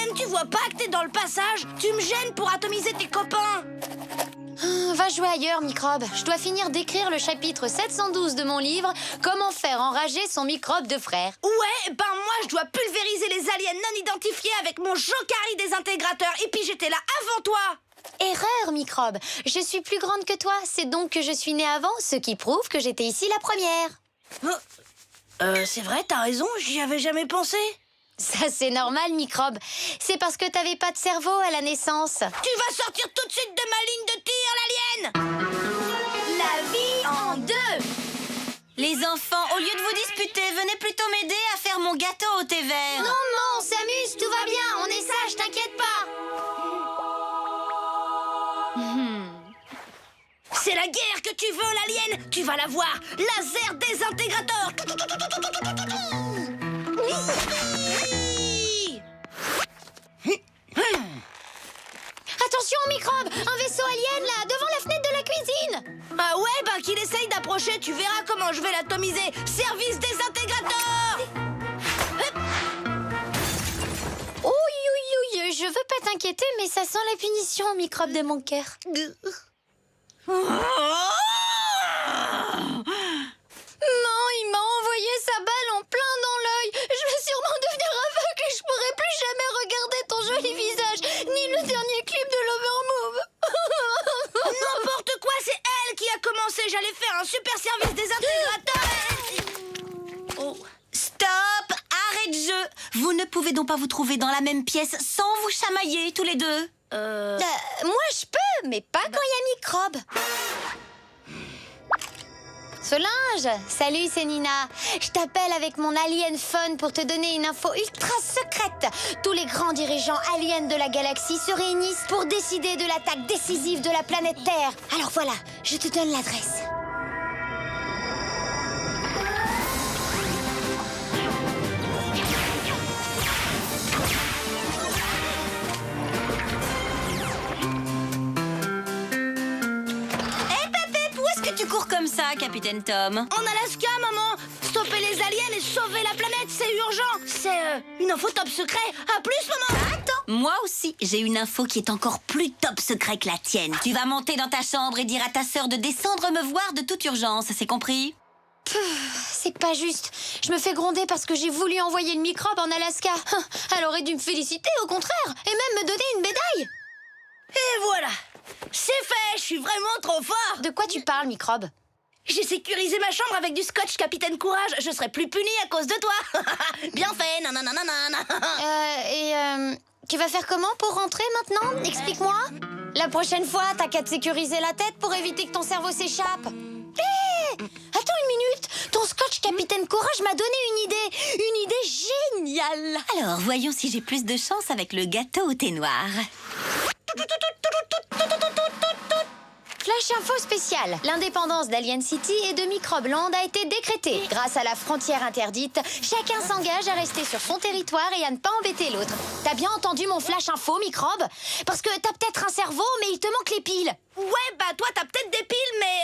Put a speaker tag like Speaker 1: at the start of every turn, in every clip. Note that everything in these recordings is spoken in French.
Speaker 1: Alien, tu vois pas que t'es dans le passage? Tu me gênes pour atomiser tes copains.
Speaker 2: Va jouer ailleurs, microbe. Je dois finir d'écrire le chapitre 712 de mon livre « Comment faire enrager son microbe de frère ».
Speaker 1: Ouais, ben moi je dois pulvériser les aliens non identifiés avec mon Jokari désintégrateur. Et puis j'étais là avant toi.
Speaker 2: Erreur, microbe. Je suis plus grande que toi. C'est donc que je suis née avant, ce qui prouve que j'étais ici la première.
Speaker 1: C'est vrai, t'as raison, j'y avais jamais pensé.
Speaker 2: Ça, c'est normal, microbe. C'est parce que t'avais pas de cerveau à la naissance.
Speaker 1: Tu vas sortir tout de suite de ma ligne de tir, l'alien.
Speaker 2: La vie en deux.
Speaker 3: Les enfants, au lieu de vous disputer, venez plutôt m'aider à faire mon gâteau au thé vert.
Speaker 2: Non, on s'amuse, tout va bien. On est sage, t'inquiète pas.
Speaker 1: C'est la guerre que tu veux, l'alien. Tu vas la voir. Laser désintégrateur.
Speaker 2: Attention, microbe. Un vaisseau alien, là, devant la fenêtre de la cuisine.
Speaker 1: Ah ouais, bah qu'il essaye d'approcher, tu verras comment je vais l'atomiser. Service désintégrateur.
Speaker 2: Ouille, je veux pas t'inquiéter, mais ça sent la punition, microbe de mon cœur. Non, il m'a envoyé sa balle en plein dans l'œil. Je vais sûrement devenir aveugle et je pourrai plus jamais regarder ton joli visage, ni le dernier clip de l'Overmove.
Speaker 1: N'importe quoi, c'est elle qui a commencé. J'allais faire un super service désintégrateur. Oh.
Speaker 3: Stop! Arrête de jeu! Vous ne pouvez donc pas vous trouver dans la même pièce sans vous chamailler tous les deux?
Speaker 2: Moi, je peux, mais pas quand il y a microbe. Solange, salut, c'est Nina. Je t'appelle avec mon Alien Phone pour te donner une info ultra secrète. Tous les grands dirigeants aliens de la galaxie se réunissent pour décider de l'attaque décisive de la planète Terre. Alors voilà, je te donne l'adresse.
Speaker 3: Tu cours comme ça, Capitaine Tom?
Speaker 1: En Alaska, maman. Stopper les aliens et sauver la planète, c'est urgent. C'est une info top secret. À plus, maman.
Speaker 3: Attends, moi aussi, j'ai une info qui est encore plus top secret que la tienne. Tu vas monter dans ta chambre et dire à ta sœur de descendre me voir de toute urgence, c'est compris?
Speaker 2: C'est pas juste. Je me fais gronder parce que j'ai voulu envoyer le microbe en Alaska. Elle aurait dû me féliciter, au contraire, et même me donner une médaille.
Speaker 1: Et voilà. C'est fait, je suis vraiment trop fort.
Speaker 2: De quoi tu parles, microbe?
Speaker 1: J'ai sécurisé ma chambre avec du scotch, Capitaine Courage. Je serai plus punie à cause de toi. Bien fait, nananana.
Speaker 2: Tu vas faire comment pour rentrer maintenant? Explique-moi. La prochaine fois, t'as qu'à te sécuriser la tête pour éviter que ton cerveau s'échappe. Hé! Attends une minute. Ton scotch, Capitaine Courage, m'a donné une idée. Une idée géniale.
Speaker 3: Alors, voyons si j'ai plus de chance avec le gâteau au thé noir.
Speaker 2: Flash info spécial. L'indépendance d'Alien City et de Microbe Land a été décrétée. Grâce à la frontière interdite, chacun s'engage à rester sur son territoire et à ne pas embêter l'autre. T'as bien entendu mon flash info, Microbe? Parce que t'as peut-être un cerveau, mais il te manque les piles.
Speaker 1: Ouais, bah toi, t'as peut-être des piles, mais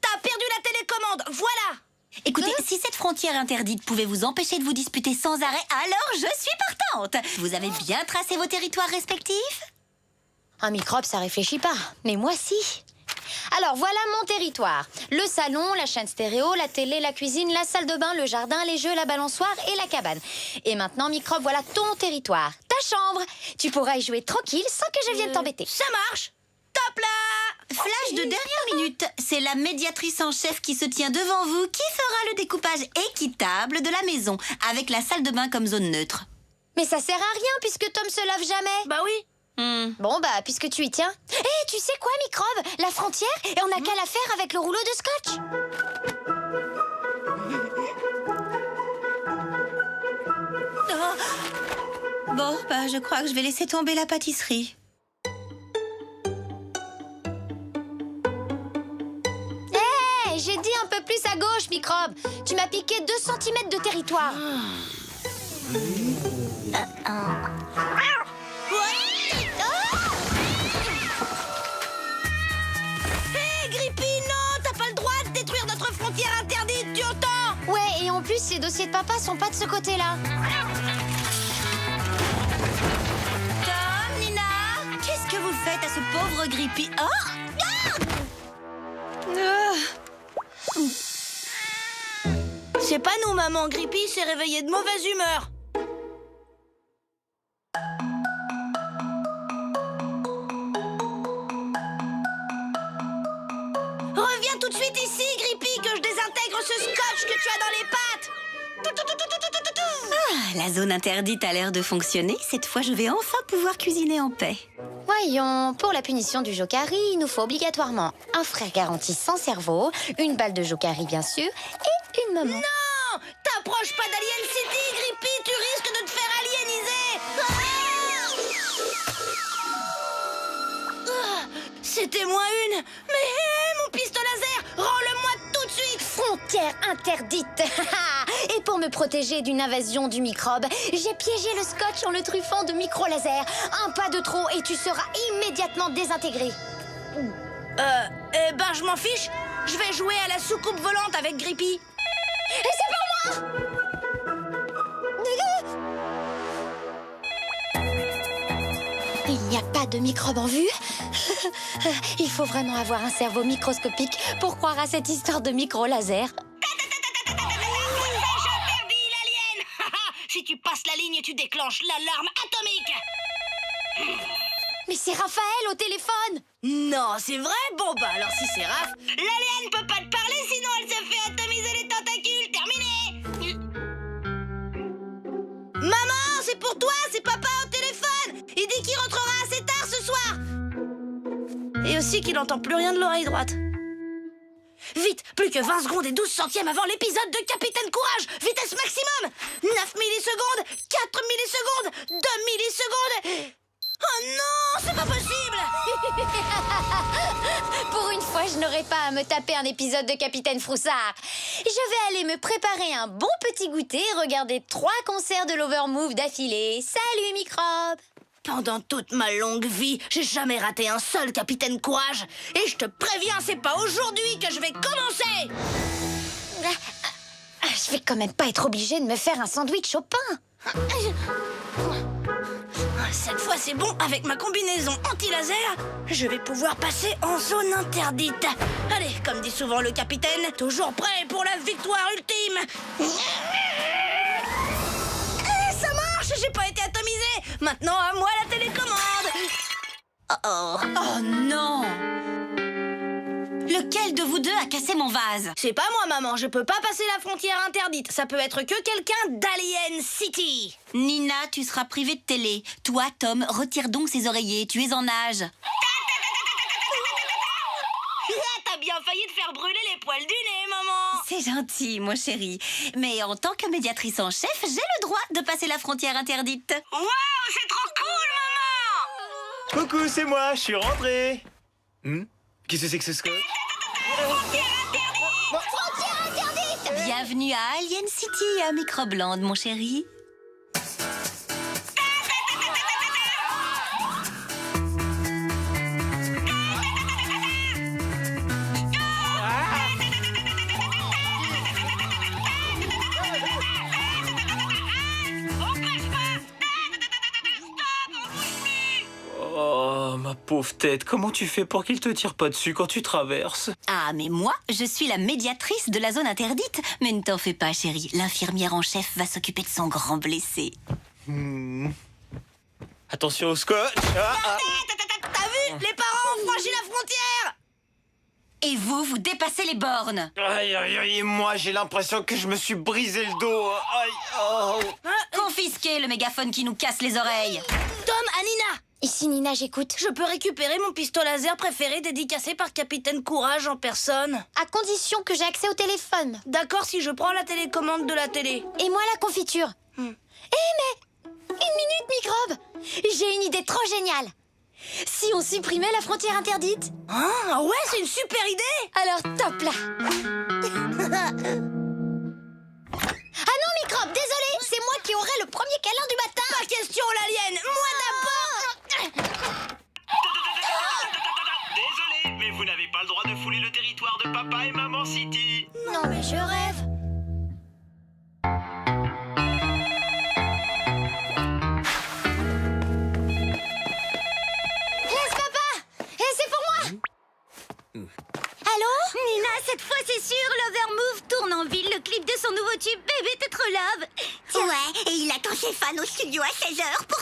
Speaker 1: t'as perdu la télécommande. Voilà.
Speaker 3: Écoutez, si cette frontière interdite pouvait vous empêcher de vous disputer sans arrêt, alors je suis partante. Vous avez bien tracé vos territoires respectifs?
Speaker 2: Un microbe, ça réfléchit pas. Mais moi, si. Alors, voilà mon territoire. Le salon, la chaîne stéréo, la télé, la cuisine, la salle de bain, le jardin, les jeux, la balançoire et la cabane. Et maintenant, microbe, voilà ton territoire. Ta chambre. Tu pourras y jouer tranquille sans que je vienne t'embêter.
Speaker 1: Ça marche. Top là.
Speaker 3: Flash de dernière minute. C'est la médiatrice en chef qui se tient devant vous qui fera le découpage équitable de la maison, avec la salle de bain comme zone neutre.
Speaker 2: Mais ça sert à rien puisque Tom se lave jamais.
Speaker 1: Bah oui.
Speaker 2: Bon, bah, puisque tu y tiens. Hé, tu sais quoi, microbe? La frontière, et on n'a qu'à la faire avec le rouleau de scotch.
Speaker 3: Bon, bah, je crois que je vais laisser tomber la pâtisserie.
Speaker 2: Hé, j'ai dit un peu plus à gauche, microbe. Tu m'as piqué 2 cm de territoire.
Speaker 1: En plus, ces dossiers de papa sont pas de ce côté-là.
Speaker 3: pauvre Grippy. Oh!
Speaker 1: C'est pas nous, maman. Grippy s'est réveillée de mauvaise humeur. Reviens tout de suite ici, Grippy, que je désintègre ce scotch que tu as dans les pattes.
Speaker 3: Ah, la zone interdite a l'air de fonctionner. Cette fois, je vais enfin pouvoir cuisiner en paix.
Speaker 2: Voyons, pour la punition du Jokari, il nous faut obligatoirement un frère garanti sans cerveau, une balle de Jokari bien sûr, et une maman.
Speaker 1: Non! T'approches pas d'Alien City, Grippy, tu risques de te faire aliéniser. C'était moins une. Mais mon pistolet laser, rends-le-moi tout de suite.
Speaker 2: Frontière interdite. Et pour me protéger d'une invasion du microbe, j'ai piégé le scotch en le truffant de micro-lasers. Un pas de trop et tu seras immédiatement désintégré.
Speaker 1: Eh ben, je m'en fiche. Je vais jouer à la soucoupe volante avec Grippy.
Speaker 2: Et c'est pour moi! Il n'y a pas de microbe en vue. Il faut vraiment avoir un cerveau microscopique pour croire à cette histoire de micro-laser.
Speaker 1: J'interdis l'alien. Si tu passes la ligne, tu déclenches l'alarme atomique.
Speaker 2: Mais c'est Raphaël au téléphone!
Speaker 1: Non, c'est vrai? Bon, bah alors si c'est Raph, l'alien peut pas te parler, sinon elle se fait atomiser les tentacules. Terminé. Maman, c'est pour toi, c'est papa au téléphone. Il dit qu'il rentrera assez tard ce soir. Et aussi qu'il entend plus rien de l'oreille droite. Vite, plus que 20 secondes et 12 centièmes avant l'épisode de Capitaine Courage. Vitesse maximum. 9 millisecondes, 4 millisecondes, 2 millisecondes. Oh non, c'est pas possible.
Speaker 2: Pour une fois, je n'aurai pas à me taper un épisode de Capitaine Froussard. Je vais aller me préparer un bon petit goûter et regarder 3 concerts de l'Overmove d'affilée. Salut, microbe!
Speaker 1: Pendant toute ma longue vie, j'ai jamais raté un seul Capitaine Courage. Et je te préviens, c'est pas aujourd'hui que je vais commencer.
Speaker 2: Je vais quand même pas être obligée de me faire un sandwich au pain.
Speaker 1: Cette fois, c'est bon. Avec ma combinaison anti-laser, je vais pouvoir passer en zone interdite. Allez, comme dit souvent le capitaine, toujours prêt pour la victoire ultime. Ça marche, j'ai pas été atomisé. Maintenant, à moi la télécommande.
Speaker 3: Oh non! Lequel de vous deux a cassé mon vase?
Speaker 1: C'est pas moi, maman. Je peux pas passer la frontière interdite. Ça peut être que quelqu'un d'Alien City.
Speaker 3: Nina, tu seras privée de télé. Toi, Tom, retire donc ces oreillers. Tu es en âge.
Speaker 1: T'as bien failli te faire brûler les poils du nez, maman.
Speaker 3: C'est gentil, mon chéri. Mais en tant que médiatrice en chef, j'ai le droit de passer la frontière interdite.
Speaker 1: Waouh, c'est trop cool, maman.
Speaker 4: Coucou, c'est moi, je suis rentré. Qu'est-ce que c'est que ce scotch?
Speaker 2: Frontière interdite!
Speaker 3: Bienvenue à Alien City, à Microbland, mon chéri.
Speaker 4: Oh, ma pauvre tête, comment tu fais pour qu'il te tire pas dessus quand tu traverses?
Speaker 3: Ah, mais moi, je suis la médiatrice de la zone interdite. Mais ne t'en fais pas, chérie. L'infirmière en chef va s'occuper de son grand blessé.
Speaker 4: Attention au scotch.
Speaker 1: T'as vu? Les parents ont franchi la frontière.
Speaker 3: Et vous, vous dépassez les bornes.
Speaker 4: Aïe, aïe, aïe, moi j'ai l'impression que je me suis brisé le dos. Aïe, oh.
Speaker 3: Confisquez le mégaphone qui nous casse les oreilles.
Speaker 1: Tom, Anina,
Speaker 2: Ici Nina, j'écoute.
Speaker 1: je peux récupérer mon pistolet laser préféré dédicacé par Capitaine Courage en personne.
Speaker 2: À condition que j'ai accès au téléphone.
Speaker 1: D'accord si je prends la télécommande de la télé.
Speaker 2: Et moi, la confiture. Eh mais... Une minute, microbe! J'ai une idée trop géniale. Si on supprimait la frontière interdite?
Speaker 1: Ah ouais, c'est une super idée.
Speaker 2: Alors top là. Ah non, microbe, désolé, c'est moi qui aurai le premier câlin du matin.
Speaker 1: Pas question, l'alien. Moi d'abord.
Speaker 4: Désolé, mais vous n'avez pas le droit de fouler le territoire de papa et maman City.
Speaker 2: Non mais je rêve. Laisse papa. Et
Speaker 3: Stéphane au studio à 16h pour